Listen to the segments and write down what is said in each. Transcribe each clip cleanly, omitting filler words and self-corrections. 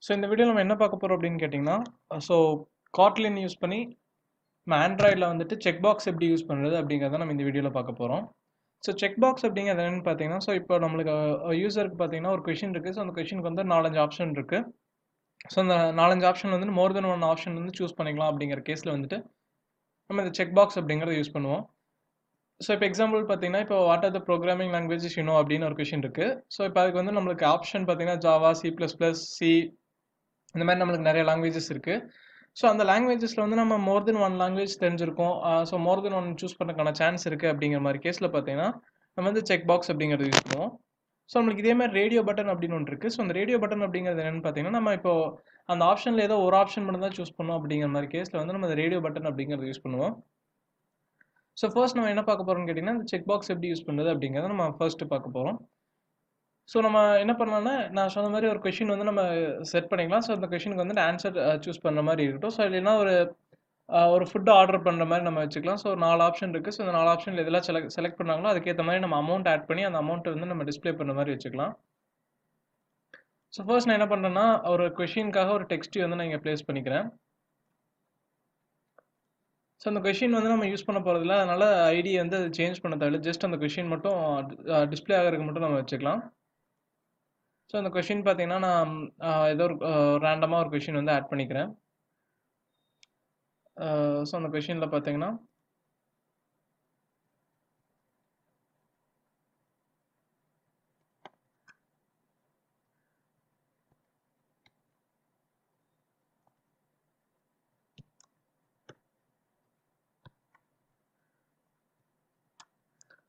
So இந்த video நம்ம என்ன பார்க்க போகிறோம் அப்படின்னு கேட்டிங்கன்னா, ஸோ காட்லின் யூஸ் பண்ணி நம்ம ஆண்ட்ராய்டில் வந்துட்டு செக் பாக்ஸ் எப்படி யூஸ் பண்ணுறது அப்படிங்கிறத நம்ம இந்த வீடியோவில் பார்க்க போகிறோம். ஸோ செக் பாக்ஸ் அப்படிங்கிறது என்னென்னு பார்த்தீங்கன்னா, ஸோ இப்போ நம்மளுக்கு யூசருக்கு பார்த்தீங்கன்னா ஒரு கொஷின் இருக்குது. ஸோ அந்த கொஷினுக்கு வந்து 4-5 ஆப்ஷன் இருக்குது. ஸோ அந்த 4-5 ஆப்ஷன் வந்து மோர் தென் ஒன் ஆப்ஷன் வந்து சூஸ் பண்ணிக்கலாம் அப்படிங்கிற கேஸில் வந்துட்டு நம்ம இந்த செக் பாக்ஸ் அப்படிங்கிறத யூஸ் பண்ணுவோம். ஸோ இப்போ எக்ஸாம்பிள் பார்த்தீங்கன்னா, இப்போ what are the programming languages you know அப்படின்னு ஒரு கொஷின் இருக்குது. ஸோ இப்போ அதுக்கு வந்து நம்மளுக்கு ஆப்ஷன் பார்த்தீங்கன்னா ஜாவா, C++, இந்த மாதிரி நம்மளுக்கு நிறைய லாங்குவேஜஸ் இருக்குது. ஸோ அந்த லாங்குவேஜஸில் வந்து நம்ம மோர் தென் ஒன் லாங்குவேஜ் தெரிஞ்சிருக்கோம். ஸோ மோர் தென் ஒன் சூஸ் பண்ணுறதுக்கான சான்ஸ் இருக்குது அப்படிங்கிற மாதிரி கேஸில் பார்த்தீங்கன்னா நம்ம வந்து செக் பாக்ஸ் அப்படிங்கிறது யூஸ் பண்ணுவோம். ஸோ நம்மளுக்கு இதே மாதிரி ரேடியோ பட்டன் அப்படின்னு ஒன்று இருக்குது. ஸோ அந்த ரேடியோ பட்டன் அப்படிங்கிறது என்னென்னு பார்த்தீங்கன்னா, நம்ம இப்போ அந்த ஆப்ஷனில் ஏதோ ஒரு ஆப்ஷன் மட்டும் தான் சூஸ் பண்ணோம் அப்படிங்கிற மாதிரி கேஸில் வந்து நம்ம அந்த ரேடியோ பட்டன் அப்படிங்கிறது யூஸ் பண்ணுவோம். ஸோ ஃபர்ஸ்ட் நம்ம என்ன பார்க்க போகிறோம்னு கேட்டிங்கன்னா, இந்த செக் பாக்ஸ் எப்படி யூஸ் பண்ணுறது அப்படிங்கிறத நம்ம ஃபர்ஸ்ட்டு பார்க்க போகிறோம். ஸோ நம்ம என்ன பண்ணலாம்னா, நான் சொன்ன மாதிரி ஒரு கொஷின் வந்து நம்ம செட் பண்ணிக்கலாம். ஸோ அந்த கொஷினுக்கு வந்து ஆன்சர் சூஸ் பண்ணுற மாதிரி இருக்கட்டும். ஸோ இல்லைன்னா ஒரு ஃபுட் ஆர்டர் பண்ணுற மாதிரி நம்ம வச்சுக்கலாம். ஸோ 4 ஆப்ஷன் இருக்குது. ஸோ இந்த 4 ஆப்ஷனில் எதெல்லாம் செலக்ட் பண்ணாங்களோ அதுக்கேற்ற மாதிரி நம்ம அமௌண்ட் ஆட் பண்ணி அந்த அமௌண்ட்டை வந்து நம்ம டிஸ்பிளே பண்ணுற மாதிரி வச்சுக்கலாம். ஸோ ஃபர்ஸ்ட் நான் என்ன பண்ணுறேன்னா, ஒரு கொஷினுக்காக ஒரு டெக்ஸ்ட் வந்து நான் இங்கே ப்ளேஸ் பண்ணிக்கிறேன். ஸோ அந்த கொஷின் வந்து நம்ம யூஸ் பண்ண போகிறதில்ல, அதனால் ஐடி வந்து அது சேஞ்ச் பண்ண தேவையில்லை. ஜஸ்ட் அந்த கொஷின் மட்டும் டிஸ்பிளே ஆகிறதுக்கு மட்டும் நம்ம வச்சுக்கலாம். ஸோ அந்த கொஷின் பார்த்தீங்கன்னா, நான் ஏதோ ஒரு ரேண்டமாக ஒரு கொஷின் வந்து ஆட் பண்ணிக்கிறேன். ஸோ அந்த கொஷினில் பார்த்தீங்கன்னா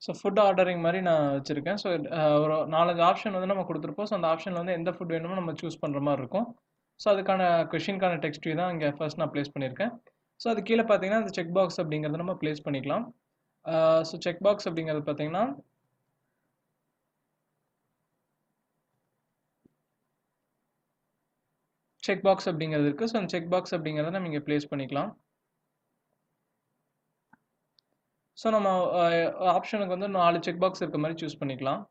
ஸோ ஃபுட் ஆர்டரிங் மாதிரி நான் வச்சுருக்கேன். ஸோ ஒரு 4-5 ஆப்ஷன் வந்து நம்ம கொடுத்துருப்போம். ஸோ அந்த ஆப்ஷனில் வந்து எந்த ஃபுட் வேணுமோ நம்ம சூஸ் பண்ணுற மாதிரி இருக்கும். ஸோ அதுக்கான கொஷினுக்கான டெக்ஸ்ட் தான் இங்கே ஃபர்ஸ்ட் நான் ப்ளேஸ் பண்ணியிருக்கேன். ஸோ அது கீழே பார்த்தீங்கன்னா அந்த செக் பாக்ஸ் அப்படிங்கிறத நம்ம ப்ளேஸ் பண்ணிக்கலாம். ஸோ செக் பாக்ஸ் அப்படிங்கிறது பார்த்தீங்கன்னா செக் பாக்ஸ் அப்படிங்கிறது இருக்குது. ஸோ அந்த செக் பாக்ஸ் அப்படிங்கிறத நம்ம இங்கே ப்ளேஸ் பண்ணிக்கலாம். ஸோ நம்ம ஆப்ஷனுக்கு வந்து 4 செக் பாக்ஸ் இருக்க மாதிரி சூஸ் பண்ணிக்கலாம்.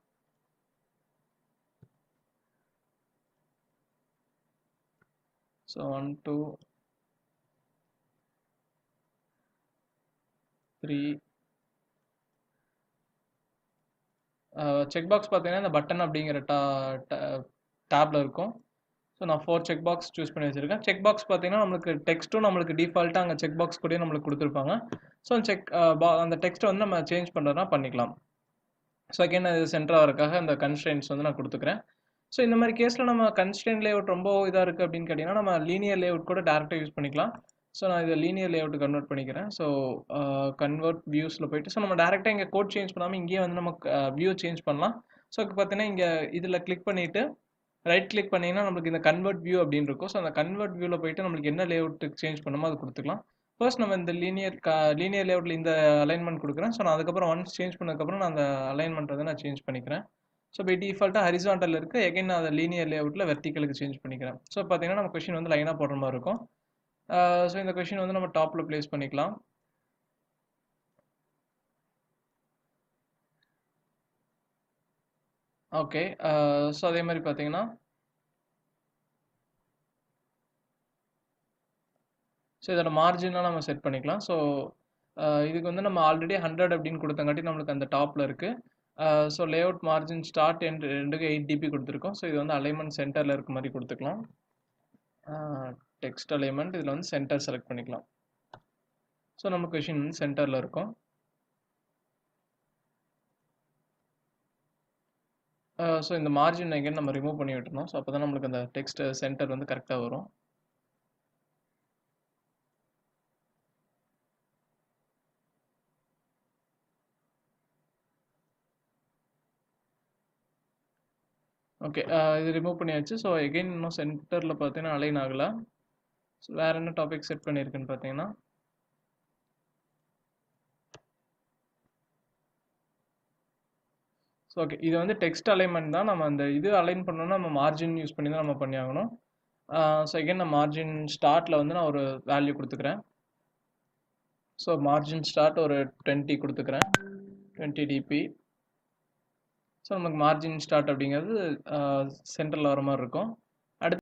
ஸோ 1, 2, 3 செக் பாக்ஸ் பார்த்தீங்கன்னா இந்த பட்டன் அப்படிங்கிற டேப்ல இருக்கும். ஸோ நான் 4 செக் பாக்ஸ் சூஸ் பண்ணி வச்சுருக்கேன். செக் பாக்ஸ் பார்த்தீங்கன்னா நம்மளுக்கு டெக்ஸ்ட்டும் நம்மளுக்கு டிஃபால்ட்டாக அங்கே செக் பாக்ஸ் கூட நம்மளுக்கு கொடுத்துருப்பாங்க. ஸோ அந்த டெக்ஸ்ட்டை வந்து நம்ம சேஞ்ச் பண்ணுறதுனா பண்ணிக்கலாம். ஸோ அகைன் அது சென்டராக வரக்காக அந்த கன்ஸ்ட்ரெயின்ட்ஸ் வந்து நான் கொடுத்துக்கிறேன். ஸோ இந்த மாதிரி கேஸில் நம்ம கன்ஸ்ட்ரெயின்ட் லேஅவுட் ரொம்ப இதாக இருக்குது அப்படின்னு கேட்டிங்கன்னா நம்ம லீனியர் லேஅவுட் கூட டேரெக்டாக யூஸ் பண்ணிக்கலாம். ஸோ நான் இதை லீனியர் லேஅவுட் கன்வெர்ட் பண்ணிக்கிறேன். ஸோ கன்வெர்ட் வியூஸில் போயிட்டு ஸோ நம்ம டேரெக்டாக இங்கே கோட் சேஞ்ச் பண்ணாமல் இங்கேயே வந்து நம்ம வியூ சேஞ்ச் பண்ணலாம். ஸோ இப்போ பார்த்தீங்கன்னா இங்கே இதில் கிளிக் பண்ணிவிட்டு ரைட் கிளிக் பண்ணிங்கன்னா நம்மளுக்கு இந்த கன்வெர்ட் வியூ அப்படின்னு இருக்கும். ஸோ அந்த கன்வெர்ட் வியூவில் போயிட்டு நம்மளுக்கு என்ன லேஅவுட்டுக்கு சேஞ்ச் பண்ணுமோ அது கொடுத்துக்கலாம். ஃபர்ஸ்ட் நம்ம இந்த லீனியர் லேஅவுட்டில் இந்த அலைன்மெண்ட் கொடுக்குறேன். ஸோ நான் அதுக்கப்புறம் ஒன்ஸ் சேஞ்ச் பண்ணதுக்கப்புறம் நான் அந்த அலைன்மெண்ட் வந்து நான் சேஞ்ச் பண்ணிக்கிறேன். ஸோ பை டிஃபால்ட்டாக ஹரிசாண்டல் இருக்குது. எகைன் நான் அதை லீனியர் லேஅவுட்டில் வெர்டிக்கலுக்கு சேஞ்ச் பண்ணிக்கிறேன். ஸோ பார்த்தீங்கன்னா நம்ம கொஷின் வந்து லைனாக போடுற மாதிரி இருக்கும். ஸோ இந்த கொஷின் வந்து நம்ம டாப்பில் ப்ளேஸ் பண்ணிக்கலாம். ஓகே. ஸோ அதே மாதிரி பார்த்தீங்கன்னா ஸோ இதோட மார்ஜினாக நம்ம செட் பண்ணிக்கலாம். ஸோ இதுக்கு வந்து நம்ம ஆல்ரெடி 100 அப்படின்னு கொடுத்தங்காட்டி நம்மளுக்கு அந்த டாப்பில் இருக்குது. ஸோ லேஅவுட் மார்ஜின் ஸ்டார்ட் ரெண்டுக்கு 8 dp கொடுத்துருக்கோம். ஸோ இது வந்து அலைன்மெண்ட் சென்டரில் இருக்க மாதிரி கொடுத்துக்கலாம். டெக்ஸ்ட் அலைன்மெண்ட் இதில் வந்து சென்டர் செலக்ட் பண்ணிக்கலாம். ஸோ நம்ம கொஷின் வந்து சென்டரில் இருக்கும். ஸோ இந்த மார்ஜின் எங்கேன்னு நம்ம ரிமூவ் பண்ணி விட்டுருந்தோம். ஸோ அப்போ தான் நம்மளுக்கு அந்த டெக்ஸ்ட் சென்டர் வந்து கரெக்டாக வரும். ஓகே. இது ரிமூவ் பண்ணியாச்சு. ஸோ எகெயின் இன்னும் சென்டரில் பார்த்தீங்கன்னா அலைன் ஆகலை. ஸோ வேறு என்ன டாபிக் செட் பண்ணியிருக்குன்னு பார்த்தீங்கன்னா ஸோ ஓகே இது வந்து டெக்ஸ்ட் அலைன்மெண்ட் தான். நம்ம அந்த இது அலைன் பண்ணோன்னா நம்ம மார்ஜின் யூஸ் பண்ணி தான் நம்ம பண்ணி ஆகணும். ஸோ எகெயின் நான் மார்ஜின் ஸ்டார்ட்டில் வந்து நான் ஒரு வேல்யூ கொடுத்துக்கிறேன். ஸோ மார்ஜின் ஸ்டார்ட் ஒரு 20 கொடுத்துக்கிறேன். 20 dp. ஸோ நமக்கு மார்ஜின் ஸ்டார்ட் அப்படிங்கிறது சென்டரில் வர மாதிரி இருக்கும்.